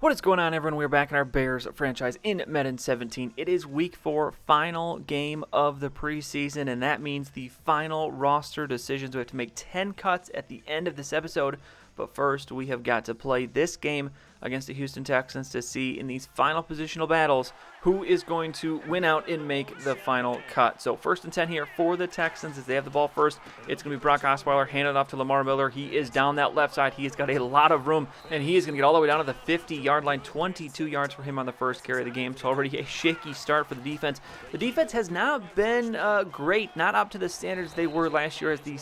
What is going on, everyone? We're back in our Bears franchise in Madden 17. It is week 4, final game of the preseason, and that means the final roster decisions. We have to make 10 cuts at the end of this episode, but first we have got to play this game against the Houston Texans to see in these final positional battles who is going to win out and make the final cut. So first and 10 here for the Texans as they have the ball first. It's going to be Brock Osweiler, hand it off to Lamar Miller. He is down that left side. He has got a lot of room, and he is going to get all the way down to the 50-yard line. 22 yards for him on the first carry of the game. So already a shaky start for the defense. The defense has not been great, not up to the standards they were last year as the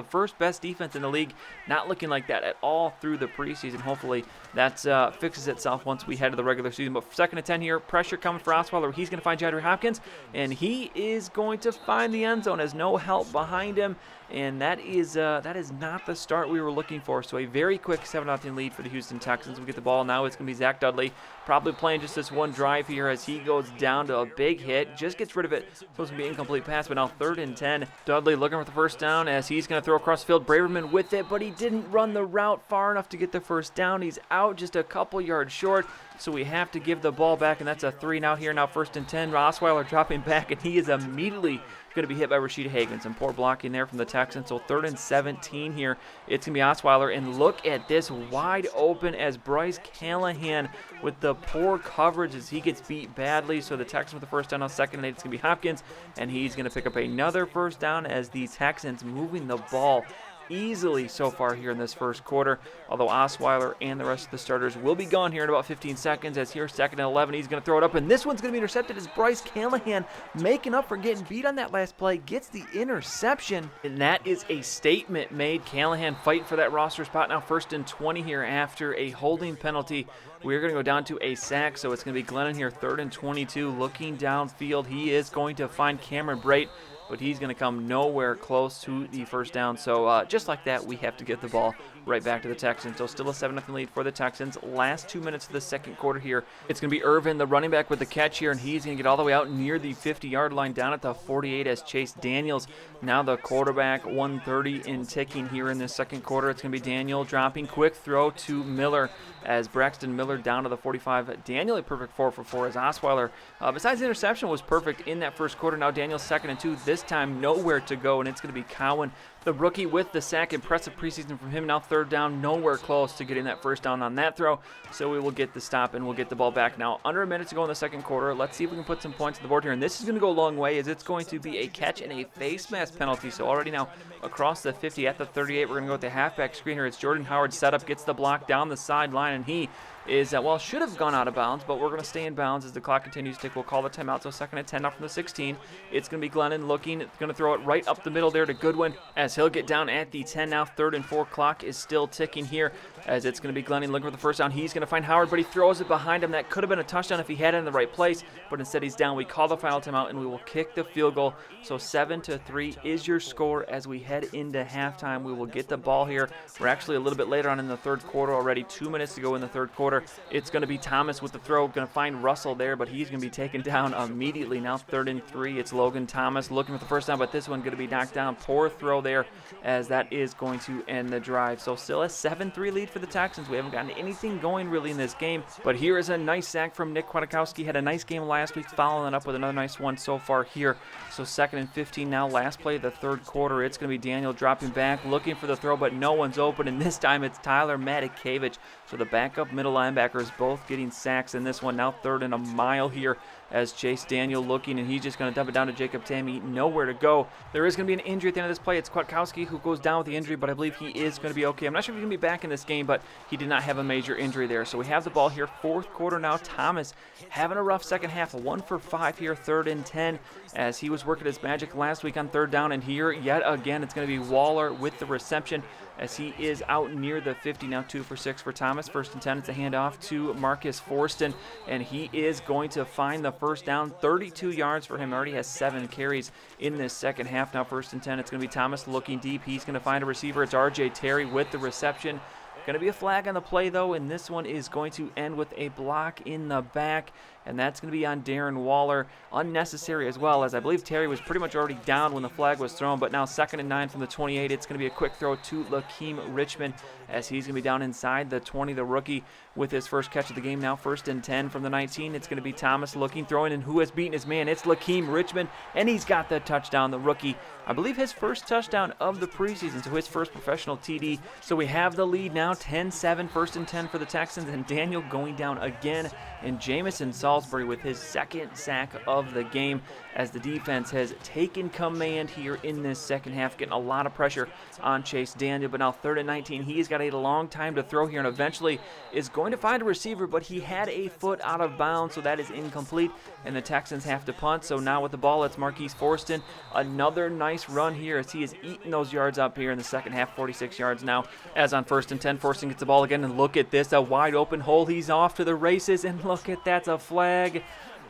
first best defense in the league. Not looking like that at all through the preseason. Hopefully that fixes itself once we head to the regular season. But second and 10 here, pressure coming for Osweiler. He's going to find Jadry Hopkins, and he is going to find the end zone. Has no help behind him, and that is not the start we were looking for. So a very quick 7-0 lead for the Houston Texans. We get the ball now. It's going to be Zach Dudley, probably playing just this one drive here as he goes down to a big hit, just gets rid of it. So it's going to be an incomplete pass, but now third and 10. Dudley looking for the first down as he's going to throw across the field. Braverman with it, but he didn't run the route far enough to get the first down. He's out just a couple yards short, so we have to give the ball back, and that's a 3 now here. Now first and 10. Osweiler dropping back, and he is immediately going to be hit by Rashida Hagan. Some poor blocking there from the Texans. So third and 17 here. It's going to be Osweiler, and look at this, wide open as Bryce Callahan with the poor coverage as he gets beat badly. So the Texans with the first down. On second and 8, it's going to be Hopkins, and he's going to pick up another first down as the Texans moving the ball easily so far here in this first quarter, although Osweiler and the rest of the starters will be gone here in about 15 seconds as here second and 11. He's going to throw it up, and this one's going to be intercepted as Bryce Callahan, making up for getting beat on that last play, gets the interception, and that is a statement made. Callahan fighting for that roster spot now. First and 20 here after a holding penalty. We're going to go down to a sack, so it's going to be Glennon here, third and 22, looking downfield. He is going to find Cameron Brate, but he's going to come nowhere close to the first down. So just like that, we have to get the ball right back to the Texans. So still a 7-0 lead for the Texans. Last 2 minutes of the second quarter here. It's going to be Irvin, the running back, with the catch here, and he's going to get all the way out near the 50-yard line, down at the 48 as Chase Daniels, now the quarterback, 130 in ticking here in this second quarter. It's going to be Daniel dropping, quick throw to Miller as Braxton Miller down to the 45. Daniel a perfect 4 for 4 as Osweiler, besides the interception, was perfect in that first quarter. Now Daniel's second and 2, this time nowhere to go, and it's going to be Cowan, the rookie, with the sack. Impressive preseason from him. Now third down, nowhere close to getting that first down on that throw. So we will get the stop and we'll get the ball back. Now under a minute to go in the second quarter. Let's see if we can put some points on the board here. And this is going to go a long way as it's going to be a catch and a face mask penalty. So already now across the 50 at the 38, we're going to go with the halfback screen here. It's Jordan Howard set up, gets the block down the sideline, and he is, should have gone out of bounds, but we're going to stay in bounds as the clock continues to tick. We'll call the timeout. So second and 10 now from the 16. It's going to be Glennon looking, going to throw it right up the middle there to Goodwin as he'll get down at the 10 now. Third and 4, clock is still ticking here as it's going to be Glennon looking for the first down. He's going to find Howard, but he throws it behind him. That could have been a touchdown if he had it in the right place, but instead he's down. We call the final timeout, and we will kick the field goal. So 7-3 is your score as we head into halftime. We will get the ball here. We're actually a little bit later on in the third quarter already. 2 minutes to go in the third quarter. It's going to be Thomas with the throw, going to find Russell there, but he's going to be taken down immediately. Now third and 3, it's Logan Thomas looking for the first down, but this one going to be knocked down. Poor throw there as that is going to end the drive. So still a 7-3 lead for the Texans. We haven't gotten anything going really in this game, but here is a nice sack from Nick Kwiatkowski. Had a nice game last week, following up with another nice one so far here. So second and 15 now, last play of the third quarter. It's going to be Daniel dropping back, looking for the throw, but no one's open, and this time it's Tyler Matakevich. So the backup middle linebackers both getting sacks in this one. Now third and a mile here as Chase Daniel looking, and he's just going to dump it down to Jacob Tammy. Nowhere to go. There is going to be an injury at the end of this play. It's Kwiatkowski who goes down with the injury, but I believe he is going to be okay. I'm not sure if he's going to be back in this game, but he did not have a major injury there. So we have the ball here, fourth quarter now. Thomas having a rough second half, 1 for 5 here, third and 10, as he was working his magic last week on third down, and here yet again it's going to be Waller with the reception as he is out near the 50 now. 2 for 6 for Thomas. First and 10, it's a handoff to Marcus Forston, and he is going to find the first down. 32 yards for him. Already has 7 carries in this second half. Now first and 10, it's going to be Thomas looking deep. He's going to find a receiver. It's RJ Terry with the reception. Going to be a flag on the play, though, and this one is going to end with a block in the back and that's going to be on Darren Waller. Unnecessary as well, as I believe Terry was pretty much already down when the flag was thrown, but now 2nd and 9 from the 28. It's going to be a quick throw to Lakeem Richmond, as he's going to be down inside the 20, the rookie, with his first catch of the game. Now 1st and 10 from the 19. It's going to be Thomas looking, throwing, and who has beaten his man? It's Lakeem Richmond, and he's got the touchdown, the rookie. I believe his first touchdown of the preseason, so his first professional TD. So we have the lead now, 10-7, 1st and 10 for the Texans, and Daniel going down again, and Jamison Salisbury with his 2nd sack of the game, as the defense has taken command here in this second half, getting a lot of pressure on Chase Daniel. But now 3rd and 19, he's got a long time to throw here, and eventually is going to find a receiver, but he had a foot out of bounds, so that is incomplete, and the Texans have to punt. So now with the ball, it's Marquise Forston. Another nice run here as he is eating those yards up here in the second half, 46 yards now. As on 1st and 10, Forston gets the ball again, and look at this, a wide open hole. He's off to the races, and look at that's a flag.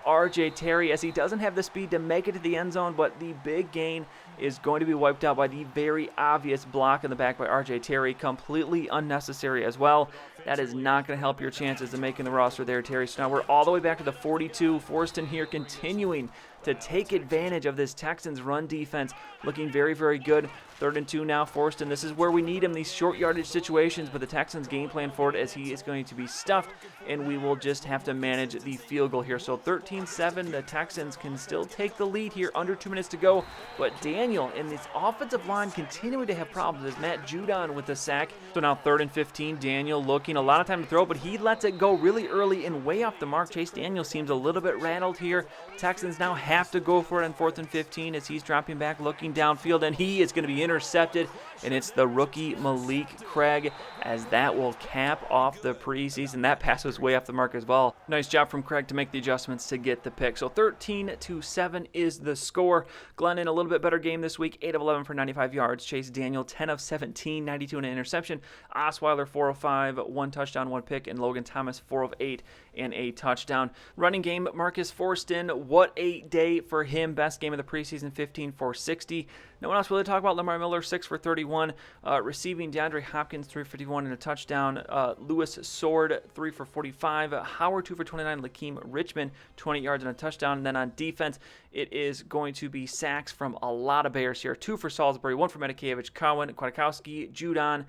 RJ Terry, as he doesn't have the speed to make it to the end zone, but the big gain is going to be wiped out by the very obvious block in the back by RJ Terry. Completely unnecessary as well. That is not going to help your chances of making the roster there, Terry. So now we're all the way back to the 42. Forston here continuing to take advantage of this Texans run defense, looking very, very good. 3rd and 2 now, Forston. This is where we need him, these short yardage situations, but the Texans game plan for it, as he is going to be stuffed, and we will just have to manage the field goal here. So 13-7, the Texans can still take the lead here, under 2 minutes to go, but Daniel and this offensive line continuing to have problems, as Matt Judon with the sack. So now 3rd and 15, Daniel looking, a lot of time to throw, but he lets it go really early and way off the mark. Chase Daniel seems a little bit rattled here. Texans now have to go for it on 4th and 15 as he's dropping back, looking downfield, and he is going to be intercepted, and it's the rookie Malik Craig, as that will cap off the preseason. That pass was way off the mark as well. Nice job from Craig to make the adjustments to get the pick. So 13-7 is the score. Glennon, a little bit better game this week, 8 of 11 for 95 yards. Chase Daniel, 10 of 17, 92 and an interception. Osweiler, 4 of 5, 1 touchdown, 1 pick, and Logan Thomas, 4 of 8 and a touchdown. Running game, Marcus Forston, what a day for him. Best game of the preseason, 15 for 60. No one else really talk about. Lamar Miller, 6 for 31. Receiving, DeAndre Hopkins, 351 and a touchdown. Lewis Sword, 3 for 45. Howard, 2 for 29. Lakeem Richmond, 20 yards and a touchdown. And then on defense, it is going to be sacks from a lot of Bears here. 2 for Salisbury, 1 for Medikevich, Cowan, Kwiatkowski, Judon.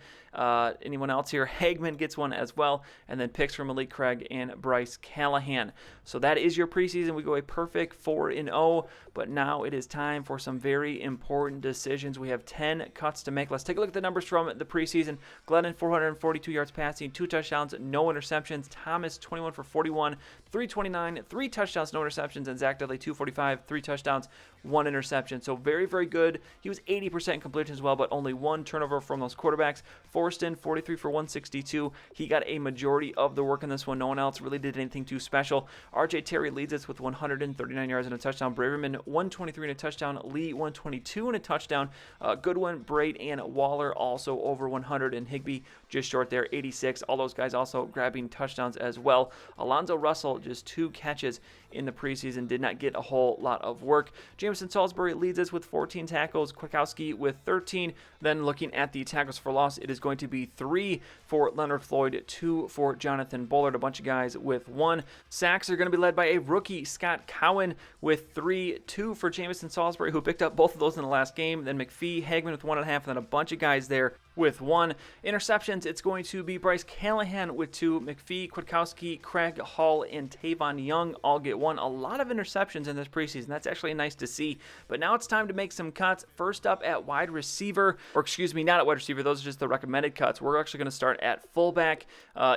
Anyone else here? Hagman gets 1 as well. And then picks from Malik Craig and Bryce Callahan. So that is your preseason. We go a perfect 4-0. But now it is time for some very important decisions. We have 10 cuts to make. Let's take a look at the numbers from the preseason. Glennon, 442 yards passing, 2 touchdowns, no interceptions. Thomas, 21 for 41, 329, 3 touchdowns, no interceptions. And Zach Dudley, 245, 3 touchdowns, 1 interception. So very, very good. He was 80% completion as well, but only 1 turnover from those quarterbacks. Forston, 43 for 162. He got a majority of the work in this one. No one else really did anything too special. RJ Terry leads us with 139 yards and a touchdown. Braverman, 123 and a touchdown. Lee, 122 and a touchdown. Goodwin, Braid, and Waller also over 100, and Higbee just short there, 86. All those guys also grabbing touchdowns as well. Alonzo Russell, just 2 catches in the preseason, did not get a whole lot of work. Jamison Salisbury leads us with 14 tackles. Kwiatkowski with 13. Then looking at the tackles for loss, it is going to be 3 for Leonard Floyd, 2 for Jonathan Bullard, a bunch of guys with 1. Sacks are going to be led by a rookie, Scott Cowan, with 3, 2 for Jamison Salisbury, who picked up both of those in the last game. Then McPhee, Hagman with 1.5, and then a bunch of guys there with 1. Interceptions, it's going to be Bryce Callahan with 2. McPhee, Kwiatkowski, Craig Hall, and Tavon Young all get 1. A lot of interceptions in this preseason. That's actually nice to see. But now it's time to make some cuts. First up at wide receiver, or excuse me, not at wide receiver. Those are just the recommended cuts. We're actually going to start at fullback.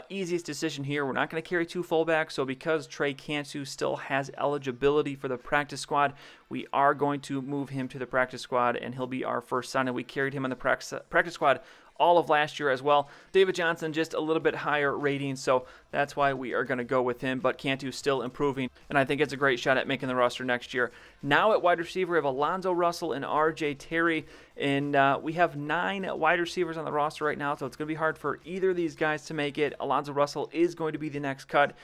Easiest decision here. We're not going to carry 2 fullbacks. So because Trey Cantu still has eligibility for the practice squad, we are going to move him to the practice squad, and he'll be our first signing. We carried him on the practice squad all of last year as well. David Johnson, just a little bit higher rating, so that's why we are going to go with him. But Cantu's still improving, and I think it's a great shot at making the roster next year. Now at wide receiver, we have Alonzo Russell and RJ Terry, and we have 9 wide receivers on the roster right now, so it's going to be hard for either of these guys to make it. Alonzo Russell is going to be the next cut.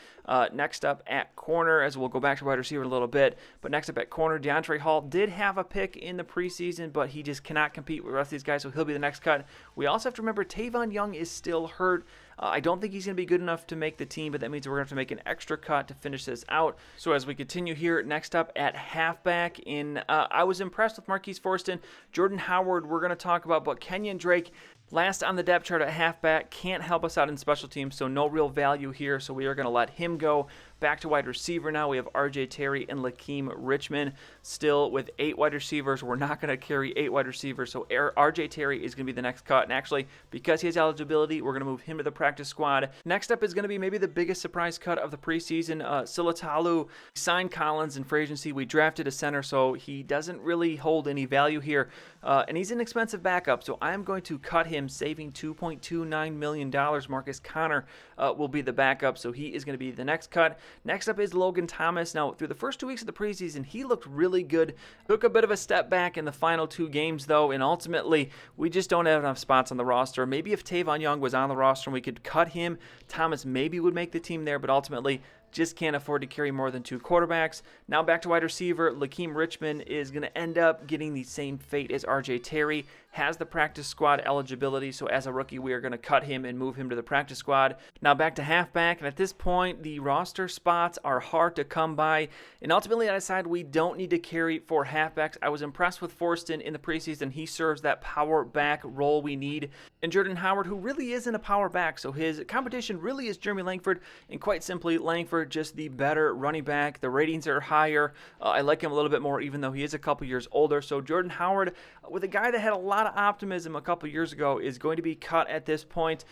Next up at corner, as we'll go back to wide receiver in a little bit, but next up at corner, DeAndre Hall did have a pick in the preseason, but he just cannot compete with the rest of these guys, so he'll be the next cut. We also also have to remember Tavon Young is still hurt. I don't think he's going to be good enough to make the team, but that means we're going to have to make an extra cut to finish this out. So as we continue here, next up at halfback, I was impressed with Marquise Forston. Jordan Howard we're going to talk about, but Kenyon Drake, last on the depth chart at halfback, can't help us out in special teams, so no real value here, so we are going to let him go. Back to wide receiver now. We have R.J. Terry and Lakeem Richmond. Still with 8 wide receivers. We're not going to carry 8 wide receivers, so R.J. Terry is going to be the next cut. And actually, because he has eligibility, we're going to move him to the practice squad. Next up is going to be maybe the biggest surprise cut of the preseason. Silatalu signed Collins in free agency. We drafted a center, so he doesn't really hold any value here. And he's an expensive backup, so I'm going to cut him, saving $2.29 million. Marcus Connor will be the backup, so he is going to be the next cut. Next up is Logan Thomas. Now, through the first 2 weeks of the preseason, he looked really good. Took a bit of a step back in the final 2 games, though, and ultimately, we just don't have enough spots on the roster. Maybe if Tavon Young was on the roster and we could cut him, Thomas maybe would make the team there, but ultimately, just can't afford to carry more than 2 quarterbacks. Now back to wide receiver. Lakeem Richmond is going to end up getting the same fate as R.J. Terry. Has the practice squad eligibility, so as a rookie, we are going to cut him and move him to the practice squad. Now back to halfback, and at this point, the roster spots are hard to come by, and ultimately I decided we don't need to carry 4 halfbacks. I was impressed with Forston in the preseason. He serves that power back role we need. And Jordan Howard, who really isn't a power back, so his competition really is Jeremy Langford, and quite simply, Langford just the better running back. The ratings are higher. I like him a little bit more, even though he is a couple years older. So Jordan Howard, with a guy that had a lot of optimism a couple years ago, is going to be cut at this point.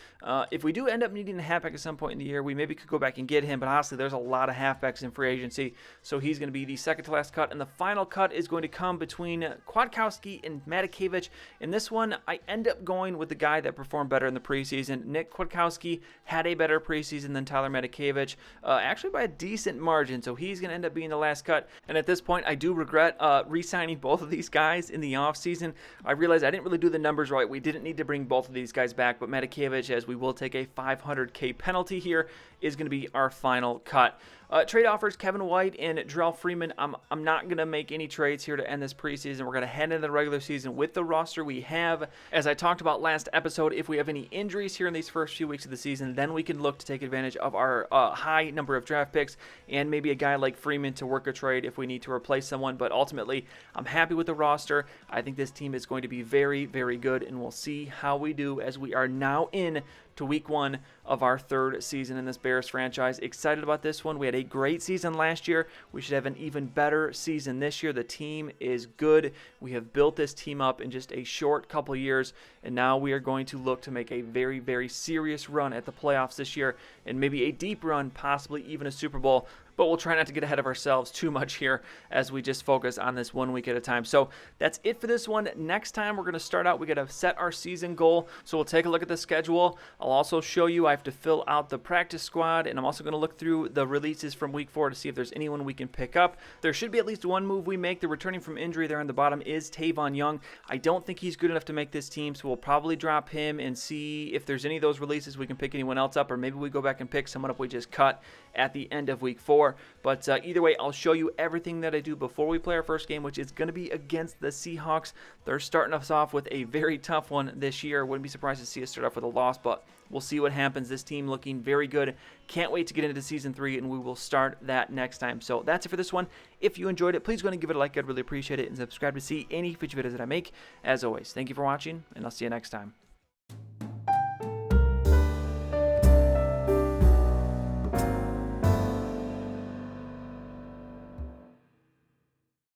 If we do end up needing a halfback at some point in the year, we maybe could go back and get him, but honestly, there's a lot of halfbacks in free agency, so he's going to be the second to last cut, and the final cut is going to come between Kwiatkowski and Matakevich. In this one, I end up going with the guy that performed better in the preseason. Nick Kwiatkowski had a better preseason than Tyler Matakevich, actually by a decent margin, so he's going to end up being the last cut. And at this point, I do regret re-signing both of these guys in the offseason. I realized I didn't really do the numbers right. We didn't need to bring both of these guys back, but Matakevich, as we will take a $500K penalty here, is going to be our final cut. Trade offers, Kevin White and Drell Freeman. I'm not going to make any trades here to end this preseason. We're going to head into the regular season with the roster we have. As I talked about last episode, if we have any injuries here in these first few weeks of the season, then we can look to take advantage of our high number of draft picks and maybe a guy like Freeman to work a trade if we need to replace someone. But ultimately, I'm happy with the roster. I think this team is going to be very, very good, and we'll see how we do as we are now in to week 1 of our 3rd season in this Bears franchise. Excited about this one. We had a great season last year. We should have an even better season this year. The team is good. We have built this team up in just a short couple years, and now we are going to look to make a very, very serious run at the playoffs this year, and maybe a deep run, possibly even a Super Bowl. But we'll try not to get ahead of ourselves too much here as we just focus on this 1 week at a time. So that's it for this one. Next time we're going to start out, we got to set our season goal. So we'll take a look at the schedule. I'll also show you I have to fill out the practice squad, and I'm also going to look through the releases from week 4 to see if there's anyone we can pick up. There should be at least one move we make. The returning from injury there on the bottom is Tavon Young. I don't think he's good enough to make this team, so we'll probably drop him and see if there's any of those releases we can pick anyone else up, or maybe we go back and pick someone up we just cut at the end of week 4. But either way, I'll show you everything that I do before we play our first game, which is going to be against the Seahawks. They're starting us off with a very tough one this year. Wouldn't be surprised to see us start off with a loss, but we'll see what happens. This team looking very good. Can't wait to get into Season 3, and we will start that next time. So that's it for this one. If you enjoyed it, please go ahead and give it a like. I'd really appreciate it, and subscribe to see any future videos that I make. As always, thank you for watching, and I'll see you next time.